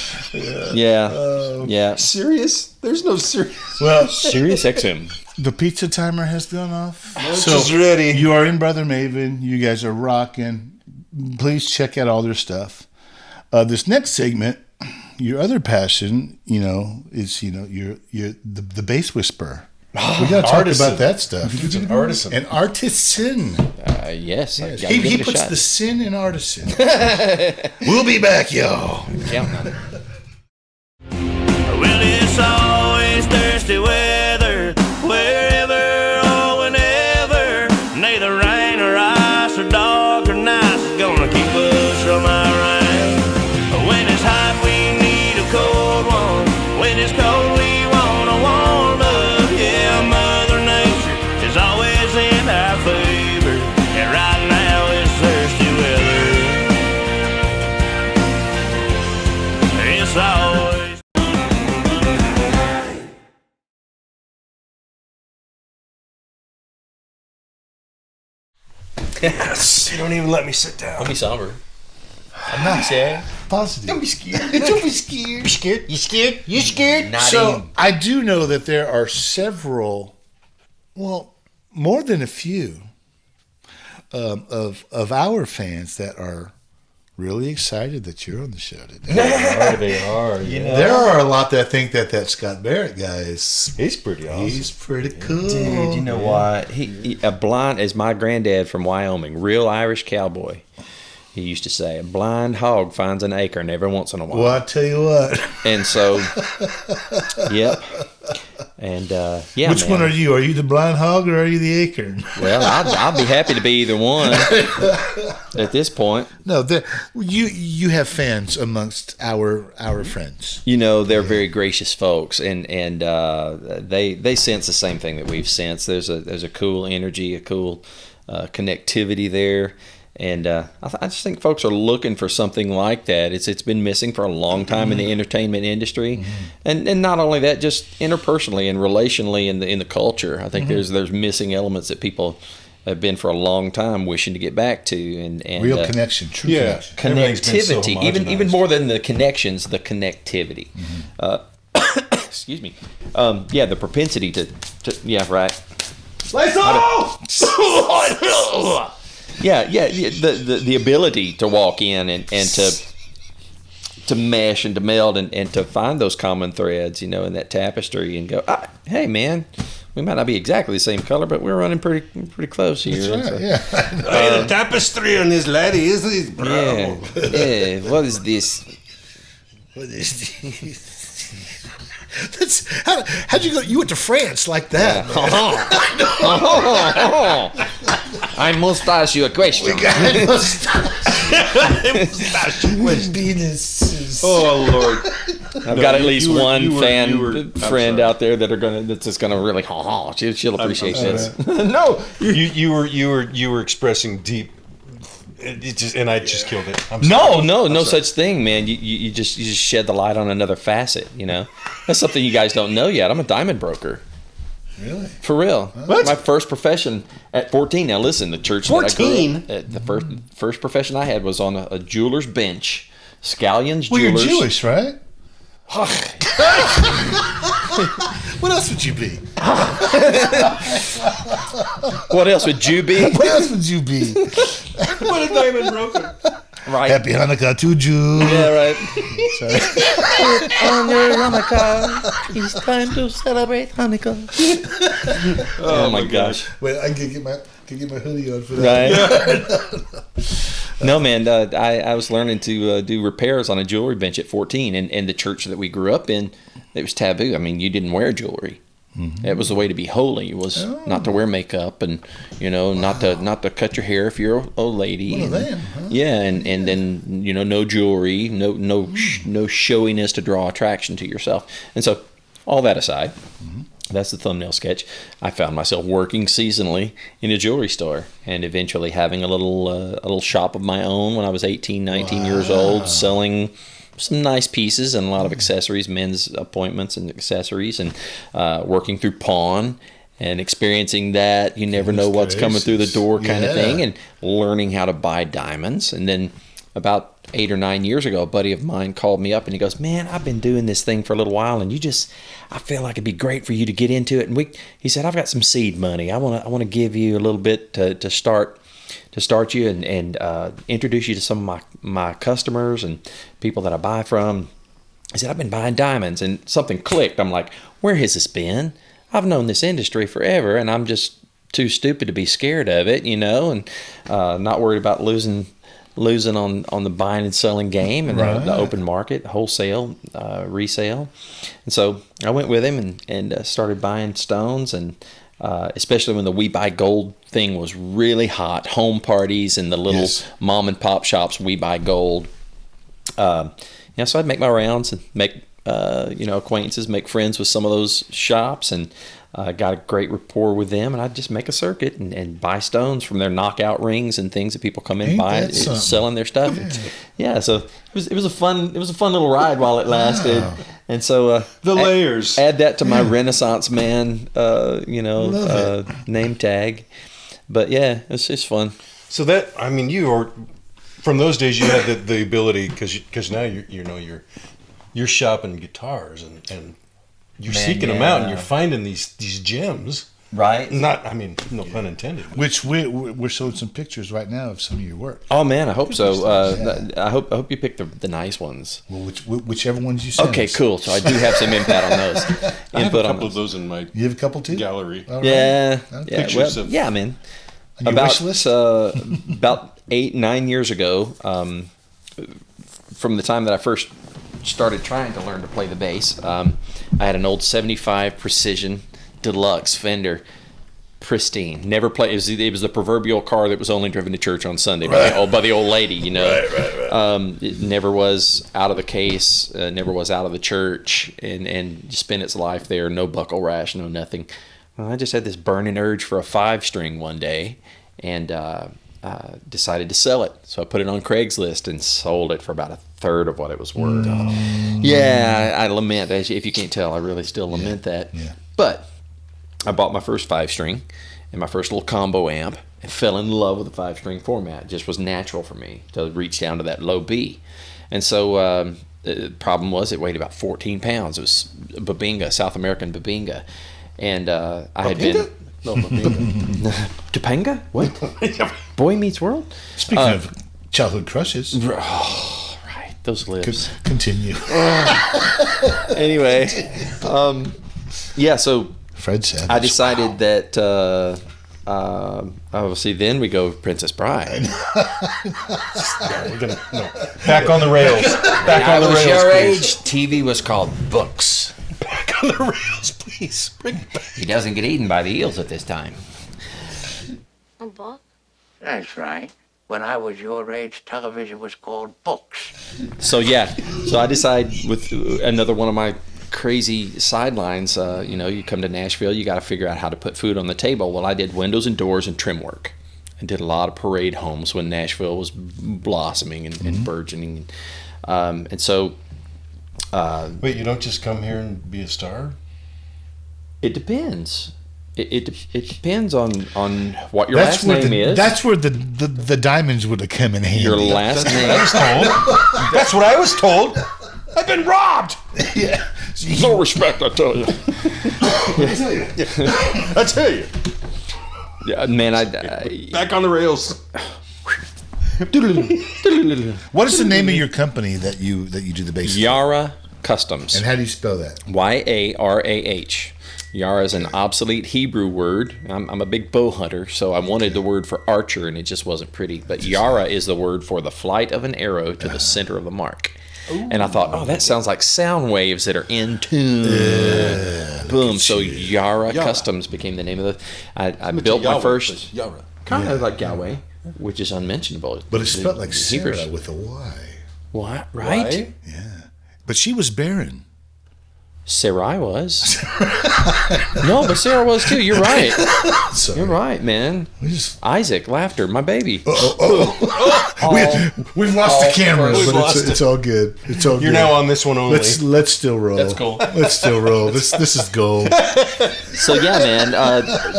Yeah. Serious? There's no serious. Well, Sirius XM. the pizza timer has gone off. She's ready. You are in Brother Maven. You guys are rocking. Please check out all their stuff. This next segment, your other passion, is you're the bass whisperer. We got to talk about that stuff. He's an artisan. An artisan. Yes. I gotta He give it a puts shot. the sin in artisan. We'll be back, y'all. Counting on it. Well, it's always thirsty weather, wherever or whenever. Neither rain or ice or dark or night is gonna keep us from our rain. When it's hot, we need a cold one. When it's cold, we want a warm love. Yeah, Mother Nature is always in our favor, and right now it's thirsty weather. It's always. Yes. You don't even let me sit down. Don't be somber. I'm not positive. Don't be scared. Don't be scared. You scared? You scared? You scared? So I do know that there are several, well, more than a few of our fans that are really excited that you're on the show today. They are. There are a lot that think that Scott Barritt guy is. He's pretty awesome. He's pretty cool. Dude, you know what? He a blind as my granddad from Wyoming, real Irish cowboy. He used to say, "A blind hog finds an acorn every once in a while." Well, I tell you what. And so, yep. And yeah, Which one are you? Are you the blind hog or are you the acorn? Well, I'll be happy to be either one at this point. No, you have fans amongst our friends. You know, they're very gracious folks, and they sense the same thing that we've sensed. There's a cool energy, a cool connectivity there. And I just think folks are looking for something like that. It's been missing for a long time in the entertainment industry, and not only that, just interpersonally and relationally in the culture. I think there's missing elements that people have been for a long time wishing to get back to, and Real connection, true connection. connectivity, even more than the connections, the connectivity. excuse me. Yeah, the propensity to yeah, right. Yeah, the ability to walk in and to mesh and to meld and to find those common threads, in that tapestry and go, hey man, we might not be exactly the same color, but we're running pretty close here. That's right, yeah. Hey, the tapestry on this laddie is this, bro? Yeah. What is this? What is this? How'd you go? You went to France like that. I must ask you a question. Oh Lord! I've got at least one friend out there that's just gonna really. She'll appreciate this. No, you were expressing deep. And I just killed it. I'm sorry. No such thing, man. You just shed the light on another facet. That's something you guys don't know yet. I'm a diamond broker. Really? For real. What? My first profession at 14. Now listen, the church 14? that I grew up at, the first profession I had was on a jeweler's bench. Scallions Well, Jewelers. you're Jewish, right? What else would you be? What else would you be? What else would you be? What a diamond broker! Right. Happy Hanukkah to Jews. Yeah, right. On your Hanukkah, it's time to celebrate Hanukkah. Oh my gosh. Wait, I can get my hoodie on for that. Right. No, man. I was learning to do repairs on a jewelry bench at 14, and the church that we grew up in, it was taboo. I mean, you didn't wear jewelry. Mm-hmm. It was the way to be holy. It was not to wear makeup, and not to cut your hair if you're an old lady. One of them, huh? Yeah, and then no jewelry, no showiness to draw attraction to yourself. And so, all that aside, that's the thumbnail sketch. I found myself working seasonally in a jewelry store, and eventually having a little shop of my own when I was 18, 19 years old, selling some nice pieces and a lot of accessories, men's appointments and accessories, and working through pawn and experiencing that you never know what's coming through the door kind of thing, and learning how to buy diamonds. And then about 8 or 9 years ago, a buddy of mine called me up and he goes, man, I've been doing this thing for a little while, and I feel like it'd be great for you to get into it. And he said, I've got some seed money. I want to give you a little bit to start you and introduce you to some of my customers and people that I buy from. He said, I've been buying diamonds, and something clicked. I'm like, where has this been? I've known this industry forever, and I'm just too stupid to be scared of it, and not worried about losing on the buying and selling game and the open market, wholesale, resale. And so I went with him and started buying stones, and especially when the We Buy Gold thing was really hot, home parties and the little mom and pop shops, We Buy Gold. So I'd make my rounds and make acquaintances, make friends with some of those shops, and got a great rapport with them. And I'd just make a circuit and buy stones from their knockout rings and things that people come in buying, selling their stuff. Yeah, so it was a fun little ride while it lasted. Wow. And so the layers. Add that to my Renaissance man, name tag. But yeah, it's fun. So that, I mean, you are from those days. You had the ability because now you're shopping guitars and you're seeking them out and you're finding these gems. Right. Not, I mean, no pun intended. Which we're showing some pictures right now of some of your work. Oh man, I hope so. I hope you pick the nice ones. Well, whichever ones you send. Okay, us. cool. So I do have some input on those. I have a couple of those in my. You have a couple too? Gallery. Right. Yeah. Pictures of. Yeah, man. On your wish list? About 8-9 years ago, from the time that I first started trying to learn to play the bass, I had an old 75 Precision Deluxe Fender, pristine. Never played. It was the proverbial car that was only driven to church on Sunday by the old lady, Right. It never was out of the case, never was out of the church, and spent its life there. No buckle rash, no nothing. Well, I just had this burning urge for a 5-string one day, and decided to sell it. So I put it on Craigslist and sold it for about a third of what it was worth. Yeah, I lament. If you can't tell, I really still lament that. Yeah. But I bought my first 5-string and my first little combo amp and fell in love with the 5-string format. It just was natural for me to reach down to that low B. And so The problem was it weighed about 14 pounds. It was Bubinga, South American Bubinga. And I had been... No, Bubinga. Topanga? What? Boy Meets World? Speaking of childhood crushes. Oh, right. Those lips. Continue. Anyway. Yeah, so... Fred said. I decided that... obviously, then we go Princess Bride. Back on the rails. Back on the rails. Your please. age, TV was called books. Back on the rails, please. Bring it back. He doesn't get eaten by the eels at this time. A book? That's right. When I was your age, television was called books. So I decide with another one of my crazy sidelines, you come to Nashville, you got to figure out how to put food on the table. Well, I did windows and doors and trim work. I did a lot of parade homes when Nashville was blossoming and burgeoning. And so... Wait, you don't just come here and be a star? It depends. It depends on what your last name is. That's where the diamonds would have come in handy. Your last name. I was told. That's what I was told. I've been robbed. Yeah. No respect, I tell you. I tell you. Yeah, man, Back on the rails. What is the name of your company that you do the basics? Yara Customs. And how do you spell that? Yarah. Yara is an obsolete Hebrew word. I'm a big bow hunter, so I wanted the word for archer, and it just wasn't pretty. But Yara is the word for the flight of an arrow to the center of the mark. Ooh. And I thought, that sounds like sound waves that are in tune. Boom. So Yara Customs became the name of the... I built my first... Yara. Kind of like Yahweh, which is unmentionable. But it's spelled like Sarah Hebrews. with a Y. What? Right? Why? Yeah. But she was barren. Sarai was. No, but Sarah was too. You're right. Sorry. You're right, man. Isaac, laughter, my baby. We've lost the cameras, but it's all good. It's all good. You're now on this one only. Let's still roll. That's cool. Let's still roll. This is gold. So yeah, man,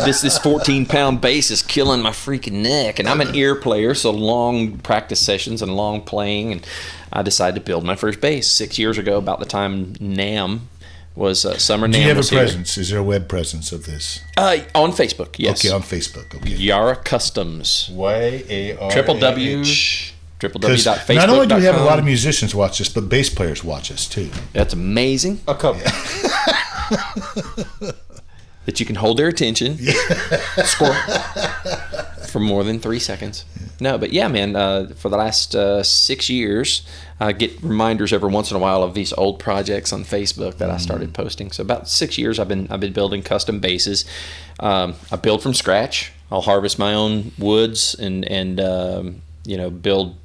this 14-pound bass is killing my freaking neck, and I'm an ear player, so long practice sessions and long playing, and I decided to build my first bass 6 years ago, about the time NAMM was Summer NAMM. Do you have a was here. presence? Is there a web presence of this? On Facebook, yes. Okay, on Facebook. Okay. Yara Customs. YARAH. www.facebook.com. Not only do we have a lot of musicians watch us, but bass players watch us too. That's amazing. A couple. That you can hold their attention. Score. For more than 3 seconds. No, but yeah, man, for the last 6 years, I get reminders every once in a while of these old projects on Facebook that I started posting. So about 6 years I've been building custom basses. I build from scratch. I'll harvest my own woods and build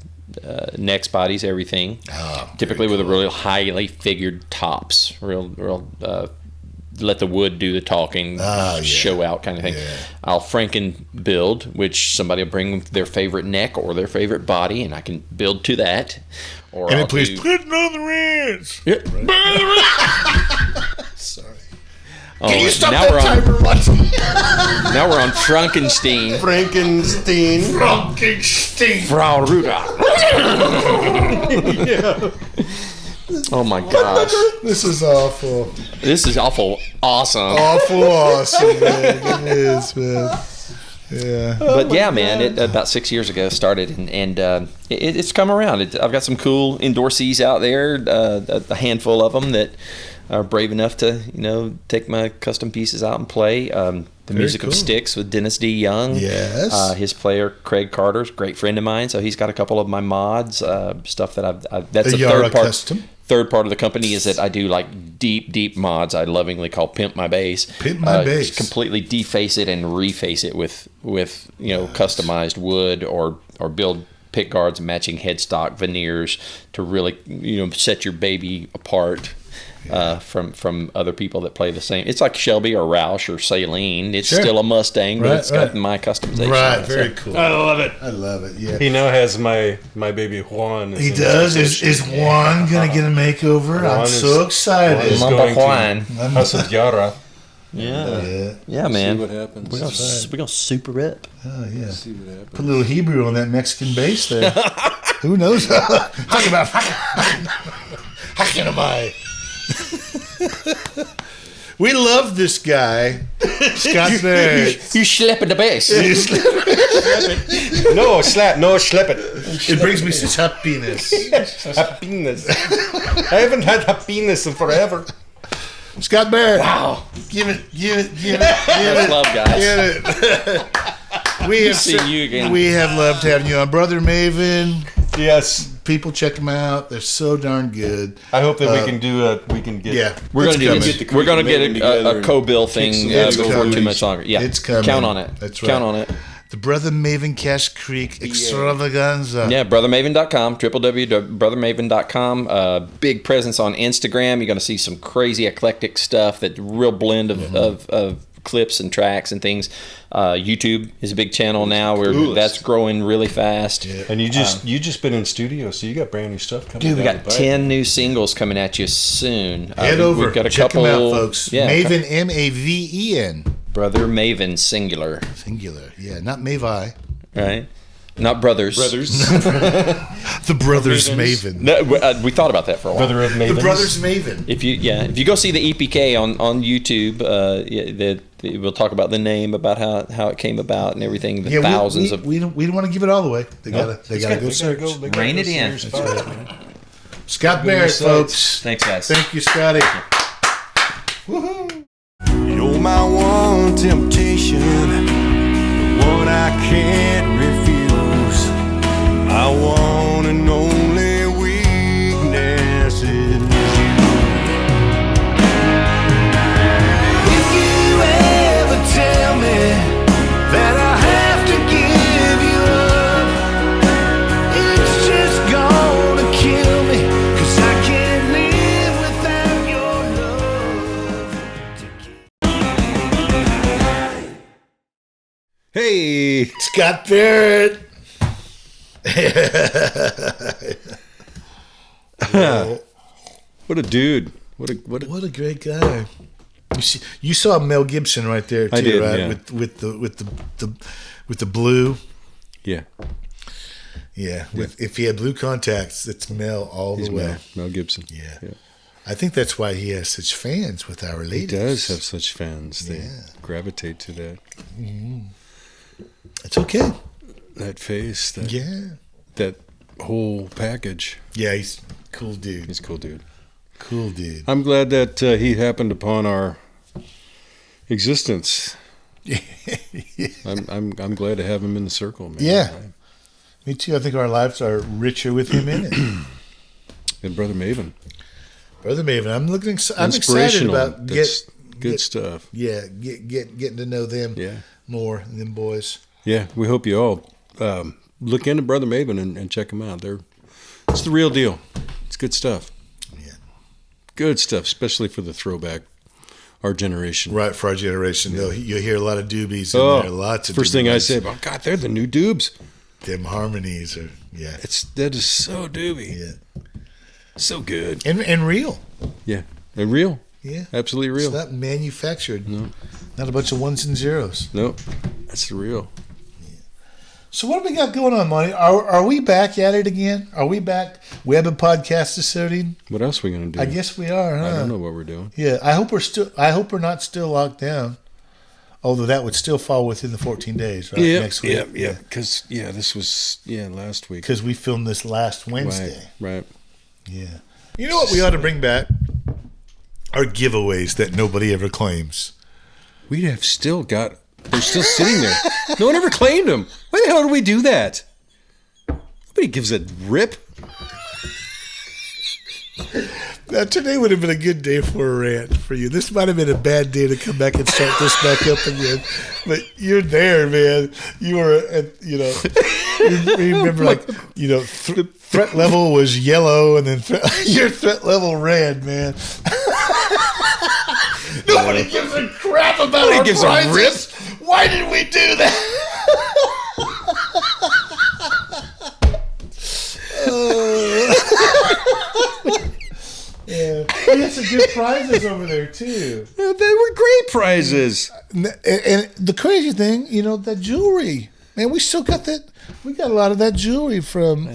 necks, bodies, everything. Typically with a really highly figured tops, real let the wood do the talking, show out kind of thing. Yeah. I'll Franken build, which somebody will bring their favorite neck or their favorite body, and I can build to that. Or and please put it on the ranch. Yeah. Right. Sorry. Can you stop that timer, Monty? Now we're on Frankenstein. Frau Ruda. Yeah. Oh my gosh. This is awful. This is awful awesome. Awful awesome, man. It is, man. Yeah. But yeah, man, it about 6 years ago started, and it's come around. I've got some cool endorsees out there, a handful of them that are brave enough to, take my custom pieces out and play. The Music of Sticks with Dennis D. Young. Yes. His player, Craig Carter's a great friend of mine, so he's got a couple of my mods, stuff that I've that's a Yara third part. Custom. Third part of the company is that I do like deep mods. I lovingly call Pimp My Bass. Pimp My Bass. Completely deface it and reface it with customized wood or build pick guards, matching headstock, veneers to really set your baby apart from other people that play the same. It's like Shelby or Roush or Saline. It's still a Mustang, but it's got my customization. Right, very cool. I love it. Yeah. He now has my baby Juan. He does. Is Juan gonna get a makeover? I'm so excited. Mama Juan. House of Yara. Yeah, man. See what happens. We're gonna super it. Oh yeah. See what happens. Put a little Hebrew on that Mexican bass there. Who knows? Talk about. Hakinamai. We love this guy, Scott Barritt. You slapping the bass. No, slap it. It brings me such happiness. Happiness. I haven't had happiness in forever. Scott Barritt. Wow. Give it. Much love, guys. Give it. We have See you again. We have loved having you on, Brother Maven. Yes. People, check them out. They're so darn good. I hope that we can get. Yeah, We're gonna do this. this. We're gonna get a co-bill thing before too much longer. Yeah, it's coming. Count on it. That's right. Count on it. The Brother Maven Cache Creek Extravaganza. Yeah, brothermaven.com, www.brothermaven.com. Big presence on Instagram. You're going to see some crazy eclectic stuff, that real blend of clips and tracks and things. YouTube is a big channel now. That's growing really fast. Yeah. And you just been in studio, so you got brand new stuff coming. Dude, we got 10 new singles coming at you soon. Head over. We've got a Check couple, them out, folks. Yeah, Maven, Maven. Brother Maven, singular. Singular. Yeah, not Mavi. Right? Not brothers. The Brothers Maven. No, we thought about that for a while. Brother of Mavens. The Brothers Maven. If you go see the EPK on YouTube, we'll talk about the name, about how it came about and everything. The thousands of. We don't want to give it all away. They gotta go search. Rein it in. Scott Barritt, folks. Thanks, guys. Thank you, Scotty. Woohoo! You're my one temptation, the one I can't refuse. My one and only weakness is you. If you ever tell me that I have to give you up, it's just gonna kill me, 'cause I can't live without your love. Hey, Scott Barritt. what a dude! What a What a great guy. You saw Mel Gibson right there too, I did, right? yeah. With the blue. Yeah. Yeah. If he had blue contacts, it's Mel all the way. Mel Gibson. Yeah. I think that's why he has such fans with our ladies. He does have such fans. They gravitate to that. Mm-hmm. It's okay. That face. That whole package. Yeah, he's a cool dude. He's a cool dude. Cool dude. I'm glad that he happened upon our existence. I'm glad to have him in the circle, man. Yeah. Me too. I think our lives are richer with him in it. And Brother Maven. Brother Maven. I'm excited about good stuff. Yeah, getting to know them more, them boys. Yeah, we hope you all look into Brother Maven and check them out. It's the real deal. It's good stuff. Yeah, good stuff, especially for the throwback, our generation. Right, for our generation. Yeah. You'll hear a lot of doobies in there. Lots of first thing I say, oh God, they're the new doobs. Them harmonies are that is so doobie. Yeah, so good and real. Yeah, and real. Yeah, absolutely real. It's not manufactured. No, not a bunch of ones and zeros. No, that's the real. So what do we got going on, Monty? Are we back at it again? Are we back Webipodcastisode? What else are we gonna do? I guess we are, huh? I don't know what we're doing. Yeah, I hope we're not still locked down. Although that would still fall within the 14 days, right? Yeah, next week. Yeah. Because this was last week. Because we filmed this last Wednesday. Right. Yeah. You know what we ought to bring back? Our giveaways that nobody ever claims. We have still got. They're still sitting there. No one ever claimed them. Why the hell do we do that? Nobody gives a rip. Now, today would have been a good day for a rant for you. This might have been a bad day to come back and start this back up again. But you're there, man. You were, you remember, threat level was yellow, and then your threat level red, man. Nobody gives a crap about our prizes. Nobody gives a rip. Why did we do that? Yeah, we had some good prizes over there too. They were great prizes. And the crazy thing, that jewelry. Man, we still got that. We got a lot of that jewelry from.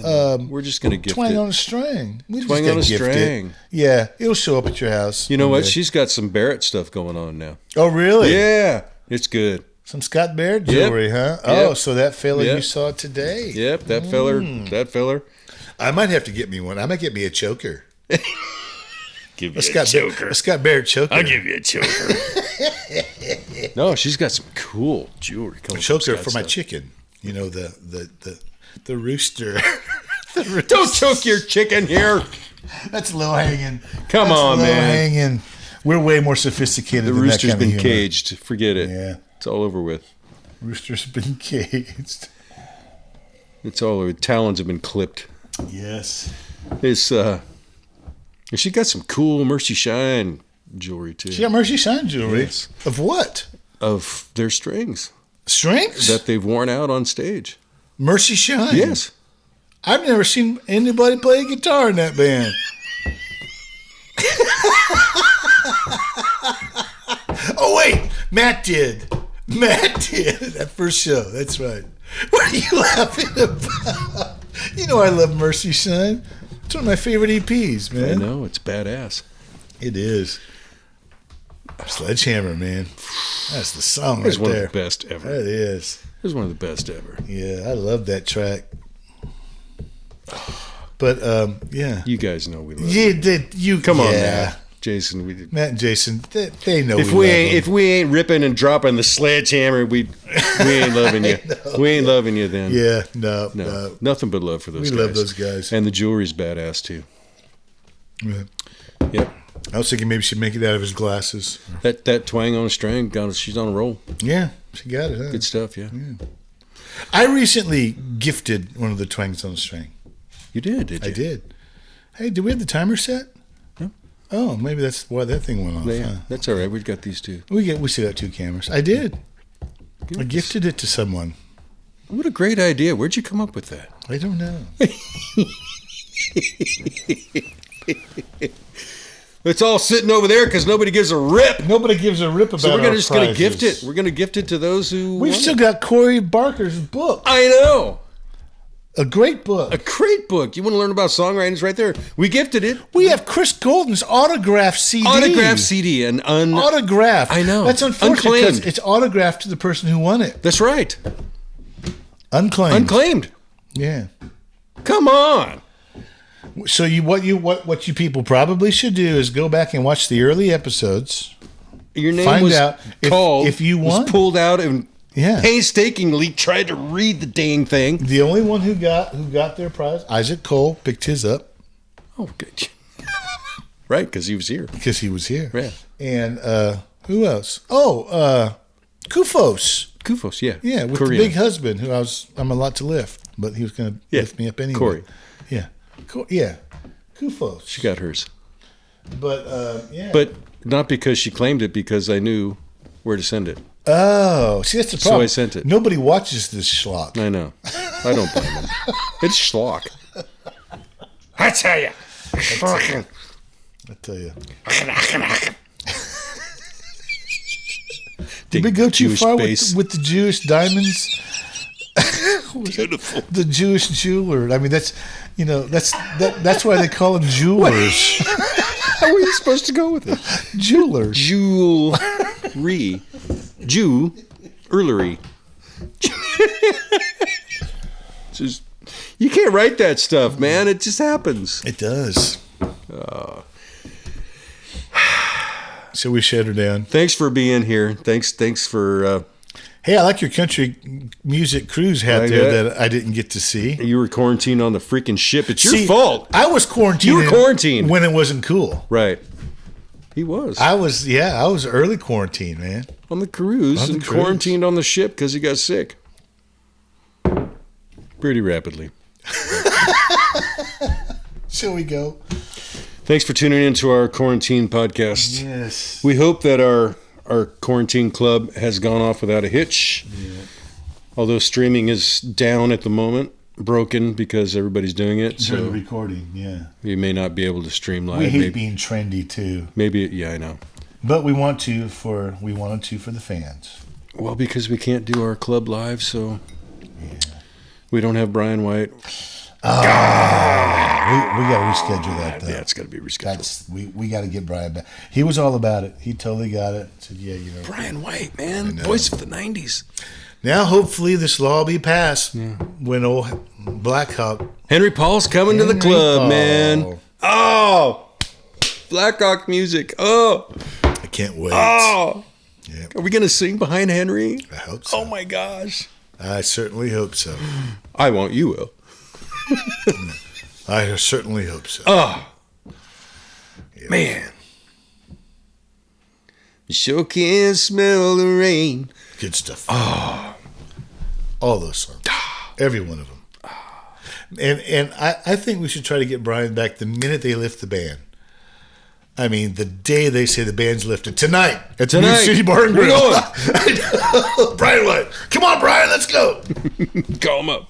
We're just gonna gift Twang it. on a String. We Twang on a String. Yeah, it'll show up at your house. You know what? day. She's got some Barrett stuff going on now. Oh, really? Yeah, it's good. Some Scott Barritt jewelry, huh? Oh, so that fella Yep. you saw today. Yep, that feller. That feller. I might have to get me one. I might get me a choker. Give you A Scott Barritt choker. I'll give you a choker. No, she's got some cool jewelry. A coming choker from for my Scott chicken. You know, the rooster. stuff. Don't choke your chicken here. That's low hanging. Come on, man. Hanging. We're way more sophisticated The than rooster's that kind been of humor. caged. Forget it. Yeah. It's all over with. Rooster's been caged. It's all over. Talons have been clipped. Yes. It's she got some cool Mercy Shine jewelry too. She got Mercy Shine jewelry. Yes. Of what? Of their strings Strings? that they've worn out on stage. Mercy Shine? Yes. I've never seen anybody play guitar in that band. Oh, wait. Matt did. That first show. That's right. What are you laughing about? You know I love Mercy Shine. It's one of my favorite EPs, man. I know, it's badass. It is. Sledgehammer, man. That's the song It's right one there. of the best ever. That is. It's one of the best ever. Yeah, I love that track. But yeah, You guys know we love yeah, it. you Come on, yeah. man. Jason, Matt and Jason, they know if we love if them. we ain't ripping and dropping the sledgehammer, we ain't loving you. We ain't loving you then. Yeah, no. Nothing but love for those We guys. love those guys. And the jewelry's badass too. Yeah. Yep. I was thinking maybe she'd make it out of his glasses. That twang on a string, she's on a roll. Yeah, she got it. Huh? Good stuff, yeah. I recently gifted one of the twangs on the string. You did you? I did. Hey, did we have the timer set? No. Oh, maybe that's why that thing went off. Yeah, Huh? that's all right. We've got these two. We still got 2 cameras. I did. I gifted it to someone. What a great idea. Where'd you come up with that? I don't know. It's all sitting over there because nobody gives a rip. Nobody gives a rip about So we're our just going to gift prizes. it. We're going to gift it to those who We've want still it. got Corey Barker's book. I know. A great book. A great book. You want to learn about songwriting? It's right there. We gifted it. We have Chris Golden's autographed CD. Autographed CD and Autographed. I know. That's unfortunate Unclaimed. because it's autographed to the person who won it. That's right. Unclaimed. Unclaimed. Yeah. Come on. So what you people probably should do is go back and watch the early episodes. Your name Find was out called. if you was won. pulled out and Yeah. painstakingly tried to read the dang thing. The only one who got their prize, Isaac Cole, picked his up Oh, good. Right, because he was here. because he was here. Yeah. And who else? Oh, Kufos. Kufos, yeah. Yeah, with Korean. the big husband who I'm a lot to lift, but he was going to Yeah, lift me up anyway. Corey. Yeah. Yeah. Kufos. She got hers. But yeah. But not because she claimed it, because I knew where to send it. Oh, see, that's the So problem. I sent it. Nobody watches this schlock. I know. I don't blame him. It's schlock. I tell you. I tell you. Did we go too Jewish far base. with the Jewish diamonds? Beautiful. The Jewish jeweler. I mean, that's why they call them jewelers. How were you supposed to go with it? Jewelers. Jewelry. Jewelry. Just, you can't write that stuff, man. It just happens. It does. So we shut her down. Thanks for being here. Thanks for. Hey, I like your country music cruise hat Like there that? that I didn't get to see. You were quarantined on the freaking ship. It's your See, fault. I was quarantined. You were quarantined. when it wasn't cool. Right. He was. I was early quarantine, man. On the cruise On the and cruise. quarantined on the ship because he got sick. Pretty rapidly. Shall we go? Thanks for tuning in to our quarantine podcast. Yes. We hope that our quarantine club has gone off without a hitch. Yeah. Although streaming is down at the moment, broken because everybody's doing it. During the So recording, yeah. we may not be able to stream live. We hate maybe, being trendy too, yeah, I know. but we wanted to for the fans. Well, because we can't do our club live, so We don't have Brian White. We got to reschedule that, though. Yeah, it's got to be rescheduled. We got to get Brian back. He was all about it. He totally got it. Said, yeah, you know. Brian White, man. Voice of the 90s. Now, hopefully, this law will be passed when old Blackhawk. Henry Paul's coming to the club, man. Oh, Blackhawk music. Oh. I can't wait. Oh. Yeah. Are we going to sing behind Henry? I hope so. Oh, my gosh. I certainly hope so. I won't. You will. I certainly hope so. Oh. Yeah. Man. You sure can smell the rain. Good stuff. Oh. All those songs. Every one of them. And I think we should try to get Brian back the minute they lift the ban. I mean, the day they say the band's lifted. Tonight at the New City Bar and Grill. We're going. Brian White. Come on, Brian, let's go. Call him up.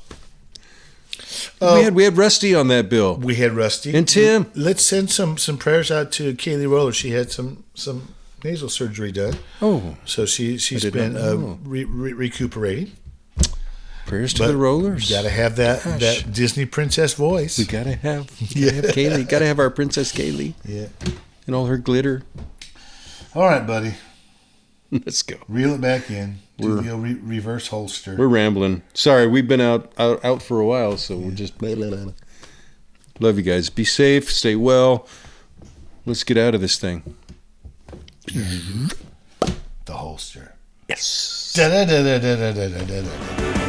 We had Rusty on that bill. We had Rusty. And Tim. Let's send some prayers out to Kaylee Roller. She had some nasal surgery done. Oh. So she's been recuperating. Prayers to the Rollers. You got to have that Disney princess voice. We got to have Kaylee. Got to have our Princess Kaylee. Yeah. And all her glitter. All right, buddy. Let's go. Reel it back in. Do the reverse holster. We're rambling. Sorry, we've been out for a while, so we're just... Blah, blah, blah. Love you guys. Be safe. Stay well. Let's get out of this thing. The holster. Yes. Da da da da da da da da da.